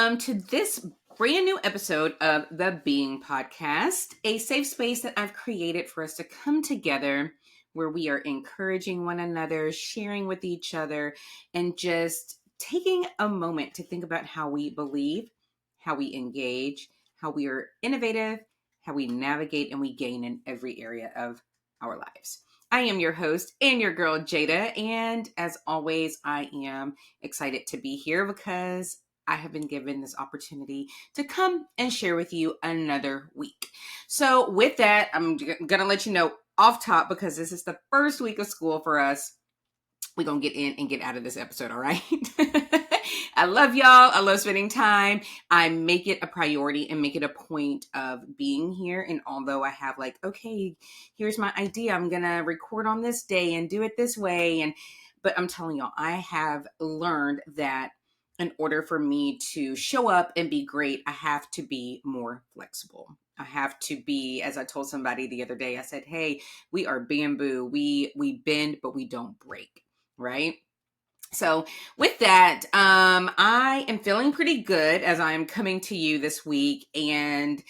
welcome to this brand new episode of the Being Podcast, a safe space that I've created for us to come together where we are encouraging one another, sharing with each other, and just taking a moment to think about how we believe, how we engage, how we are innovative, how we navigate, and we gain in every area of our lives. I am your host and your girl, Jada, and as always, I am excited to be here because I have been given this opportunity to come and share with you another week. So with that, I'm going to let you know off top because this is the first week of school for us. We're going to get in and get out of this episode, all right? I love y'all. I love spending time. I make it a priority and make it a point of being here. And although I have okay, here's my idea. I'm going to record on this day and do it this way. But I'm telling y'all, I have learned that in order for me to show up and be great, I have to be more flexible. I have to be, as I told somebody the other day, I said, hey, we are bamboo. We bend, but we don't break, right? So with that, I am feeling pretty good as I'm coming to you this week, and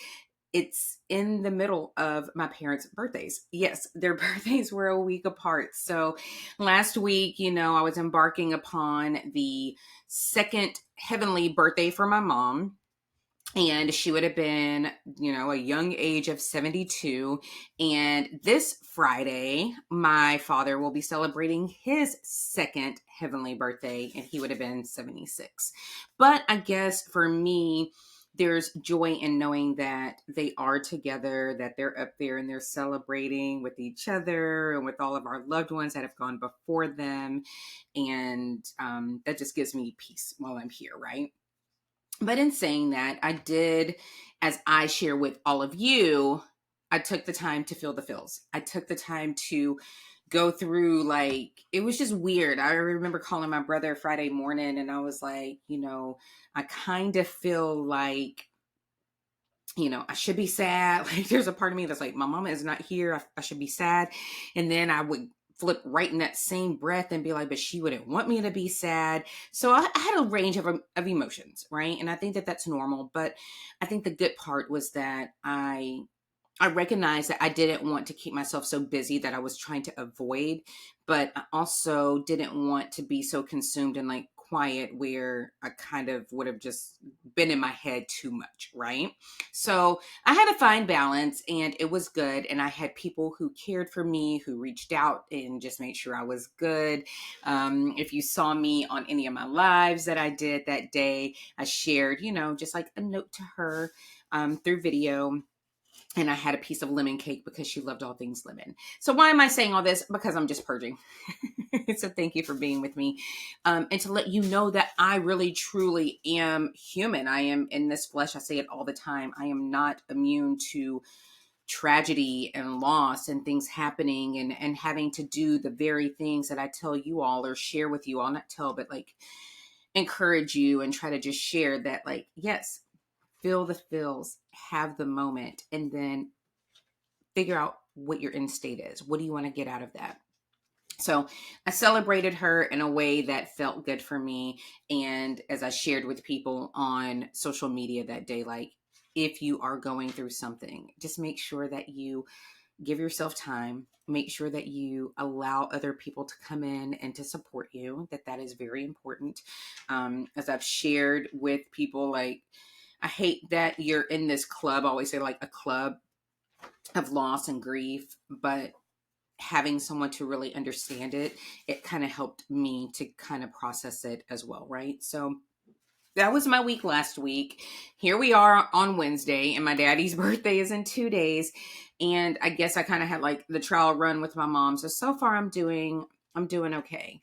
it's in the middle of my parents' birthdays. Yes, their birthdays were a week apart. So last week, I was embarking upon the second heavenly birthday for my mom. And she would have been, a young age of 72. And this Friday, my father will be celebrating his second heavenly birthday, and he would have been 76. But I guess for me, there's joy in knowing that they are together, that they're up there and they're celebrating with each other and with all of our loved ones that have gone before them. And that just gives me peace while I'm here, right? But in saying that, I did, as I share with all of you, I took the time to feel the feels. I took the time to go through, it was just weird. I remember calling my brother Friday morning and I was like, I kind of feel like, I should be sad. There's a part of me that's like, my mama is not here. I should be sad. And then I would flip right in that same breath and be like, but she wouldn't want me to be sad. So I had a range of emotions, right? And I think that that's normal. But I think the good part was that I recognized that I didn't want to keep myself so busy that I was trying to avoid, but I also didn't want to be so consumed and quiet where I kind of would have just been in my head too much, right? So I had to find balance and it was good. And I had people who cared for me, who reached out and just made sure I was good. If you saw me on any of my lives that I did that day, I shared, just a note to her through video. And I had a piece of lemon cake because she loved all things lemon. So why am I saying all this? Because I'm just purging. So thank you for being with me. And to let you know that I really, truly am human. I am in this flesh. I say it all the time. I am not immune to tragedy and loss and things happening and having to do the very things that I tell you all or share with you all. Not tell, but encourage you and try to just share that yes, feel the feels, have the moment, and then figure out what your end state is. What do you want to get out of that? So I celebrated her in a way that felt good for me. And as I shared with people on social media that day, if you are going through something, just make sure that you give yourself time. Make sure that you allow other people to come in and to support you. That is very important. As I've shared with people, I hate that you're in this club. I always say a club of loss and grief, but having someone to really understand it kind of helped me to kind of process it as well, right? So that was my week last week. Here we are on Wednesday, and my daddy's birthday is in 2 days. And I guess I kind of had the trial run with my mom. So far I'm doing okay.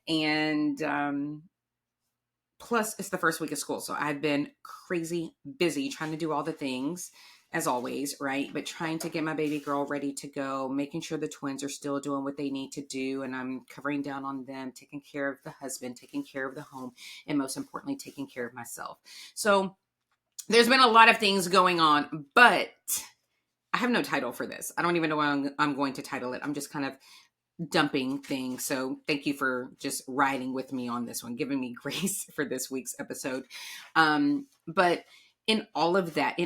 And plus, it's the first week of school. So I've been crazy busy trying to do all the things as always, right? But trying to get my baby girl ready to go, making sure the twins are still doing what they need to do. And I'm covering down on them, taking care of the husband, taking care of the home, and most importantly, taking care of myself. So there's been a lot of things going on, but I have no title for this. I don't even know what I'm going to title it. I'm just kind of dumping thing. So thank you for just riding with me on this one, giving me grace for this week's episode. But in all of that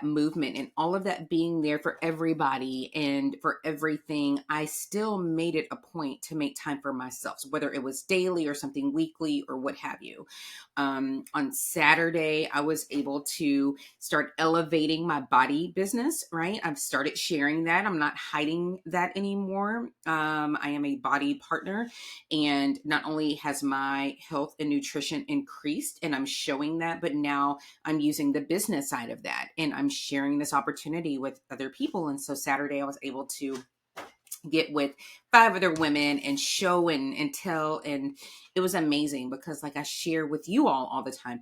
movement, in all of that being there for everybody and for everything, I still made it a point to make time for myself, so whether it was daily or something weekly or what have you. On Saturday, I was able to start elevating my body business, right? I've started sharing that. I'm not hiding that anymore. I am a body partner, and not only has my health and nutrition increased, and I'm showing that, but now I'm using the business side of that, and I'm sharing this opportunity with other people. And so Saturday, I was able to get with 5 other women and show and tell, and it was amazing because, like I share with you all the time,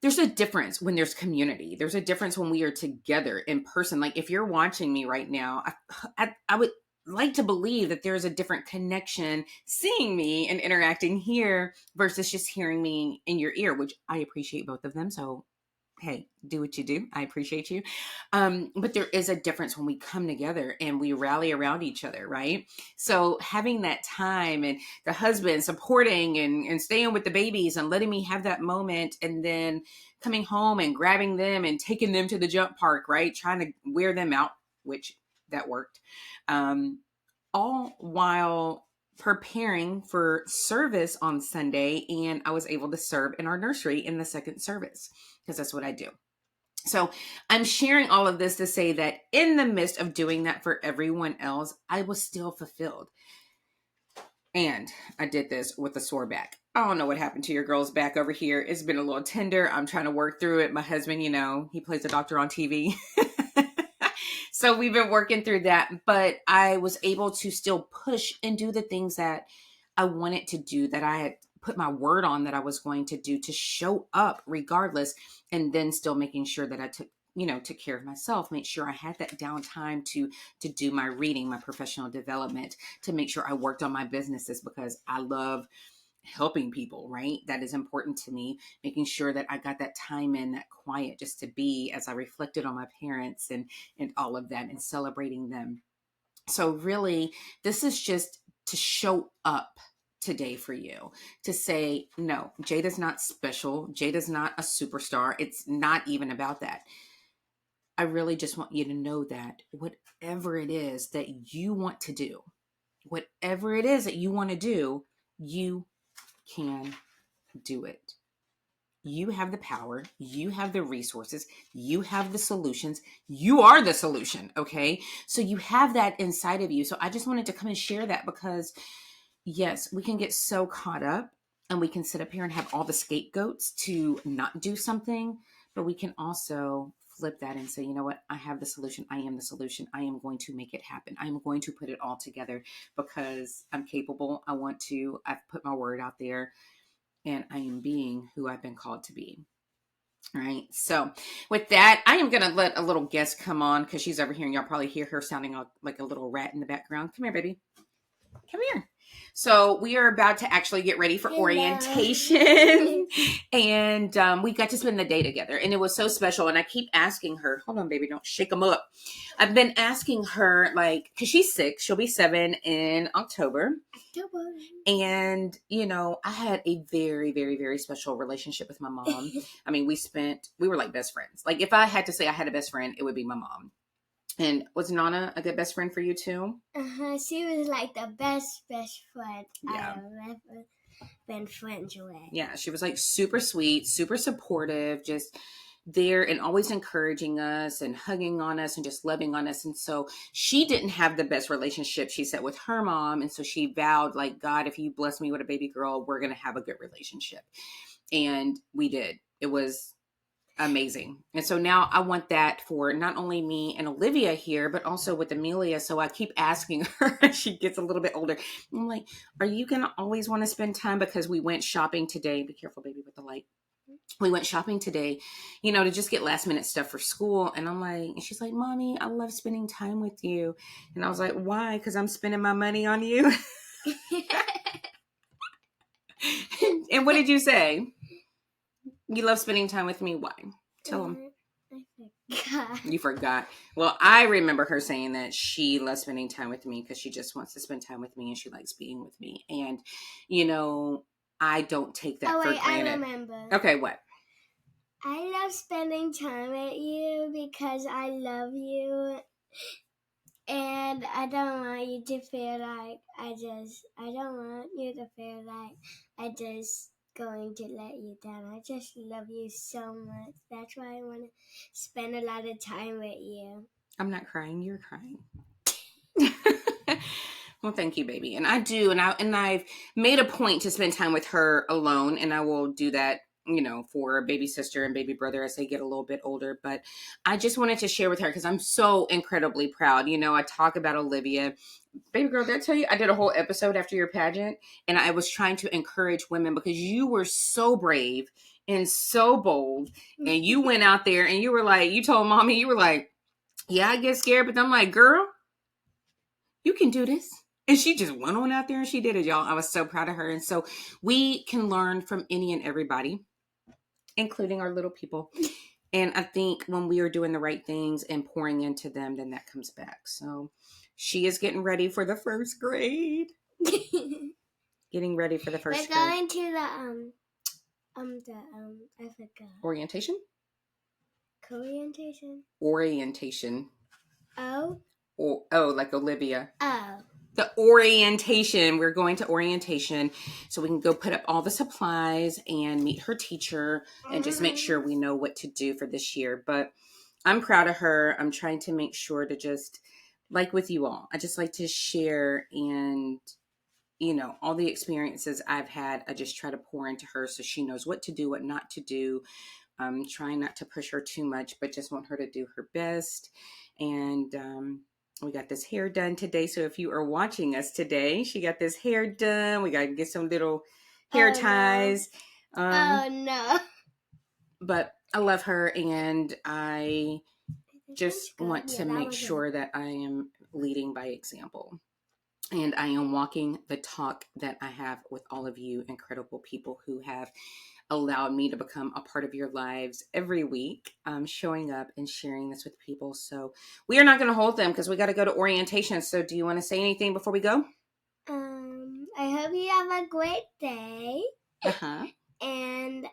there's a difference when there's community. There's a difference when we are together in person. Like if you're watching me right now, I would like to believe that there's a different connection seeing me and interacting here versus just hearing me in your ear, which I appreciate both of them. So hey, do what you do. I appreciate you. But there is a difference when we come together and we rally around each other, right? So having that time and the husband supporting and staying with the babies and letting me have that moment, and then coming home and grabbing them and taking them to the jump park, right? Trying to wear them out, which that worked. All while preparing for service on Sunday, and I was able to serve in our nursery in the second service because that's what I do. So I'm sharing all of this to say that in the midst of doing that for everyone else, I was still fulfilled. And I did this with a sore back. I don't know what happened to your girl's back over here. It's been a little tender. I'm trying to work through it. My husband, he plays a doctor on TV. So we've been working through that, but I was able to still push and do the things that I wanted to do, that I had put my word on that I was going to do, to show up regardless, and then still making sure that I took care of myself, make sure I had that downtime to do my reading, my professional development, to make sure I worked on my businesses because I love helping people, right? That is important to me, making sure that I got that time in, that quiet, just to be, as I reflected on my parents and all of that and celebrating them. So really, this is just to show up today for you, to say, no, Jada's not special. Jada's not a superstar. It's not even about that. I really just want you to know that whatever it is that you want to do, whatever it is that you want to do, you can do it. You have the power. You have the resources. You have the solutions. You are the solution. Okay. So you have that inside of you. So I just wanted to come and share that because, yes, we can get so caught up and we can sit up here and have all the scapegoats to not do something, but we can also flip that and say, you know what? I have the solution. I am the solution. I am going to make it happen. I am going to put it all together because I'm capable. I want to. I've put my word out there. And I am being who I've been called to be. All right. So with that, I am going to let a little guest come on because she's over here and y'all probably hear her sounding like a little rat in the background. Come here, baby. Come here. So we are about to actually get ready for orientation. And we got to spend the day together. And it was so special. And I keep asking her, hold on, baby, don't shake them up. I've been asking her, because she's 6. She'll be 7 in October. And, I had a very, very, very special relationship with my mom. I mean, we were like best friends. Like if I had to say I had a best friend, it would be my mom. And was Nana a good best friend for you too? She was like the best friend I've ever been friends with. Yeah, she was like super sweet, super supportive, just there and always encouraging us and hugging on us and just loving on us. And so she didn't have the best relationship, she said, with her mom. And so she vowed, like, God, if you bless me with a baby girl, we're going to have a good relationship. And we did. It was amazing. And so now I want that for not only me and Olivia here, but also with Amelia. So I keep asking her as she gets a little bit older. I'm like, are you going to always want to spend time? Because we went shopping today. Be careful, baby, with the light. We went shopping today, to just get last minute stuff for school. And I'm like, and she's like, Mommy, I love spending time with you. And I was like, why? Because I'm spending my money on you. And what did you say? You love spending time with me. Why? Tell them. God. You forgot. Well, I remember her saying that she loves spending time with me because she just wants to spend time with me and she likes being with me. And, I don't take that for granted. I remember. Okay, what? I love spending time with you because I love you. And I don't want you to feel like I don't want you to feel like I just going to let you down. I just love you so much. That's why I want to spend a lot of time with you. I'm not crying. You're crying. Well, thank you, baby. And I do. And I've made a point to spend time with her alone. And I will do that, for baby sister and baby brother as they get a little bit older. But I just wanted to share with her because I'm so incredibly proud. I talk about Olivia. Baby girl, did I tell you I did a whole episode after your pageant? And I was trying to encourage women because you were so brave and so bold. And you went out there and you were like, you told mommy, you were like, yeah, I get scared. But I'm like, girl, you can do this. And she just went on out there and she did it, y'all. I was so proud of her. And so we can learn from any and everybody, including our little people. And I think when we are doing the right things and pouring into them, then that comes back. So she is getting ready for the first grade. Getting ready for the first grade. We're going to I forgot. Orientation? Orientation. Oh, like Olivia. Oh. The orientation. We're going to orientation so we can go put up all the supplies and meet her teacher and just make sure we know what to do for this year. But I'm proud of her. I'm trying to make sure to just, like with you all, I just like to share and, all the experiences I've had, I just try to pour into her so she knows what to do, what not to do. I'm trying not to push her too much, but just want her to do her best. And, we got this hair done today. So if you are watching us today, she got this hair done. We got to get some little hair ties. No. But I love her and I just want to make sure that I am leading by example. And I am walking the talk that I have with all of you incredible people who have allowed me to become a part of your lives every week, showing up and sharing this with people. So we are not going to hold them because we got to go to orientation. So do you want to say anything before we go? I hope you have a great day. Uh-huh. And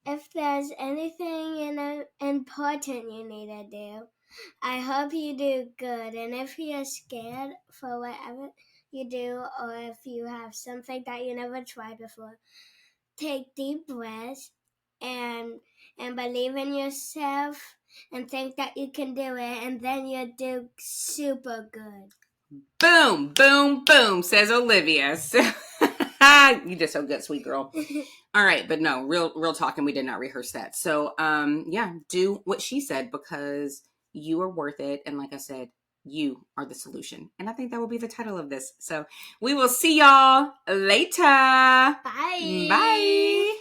if there's anything important you need to do, I hope you do good. And if you're scared for whatever you do, or if you have something that you never tried before, take deep breaths and believe in yourself and think that you can do it, and then you'll do super good. Boom, boom, boom, says Olivia. So, you did so good, sweet girl. All right, but no, real talking, we did not rehearse that. So, do what she said because you are worth it. And like I said, you are the solution. And I think that will be the title of this. So we will see y'all later. Bye. Bye.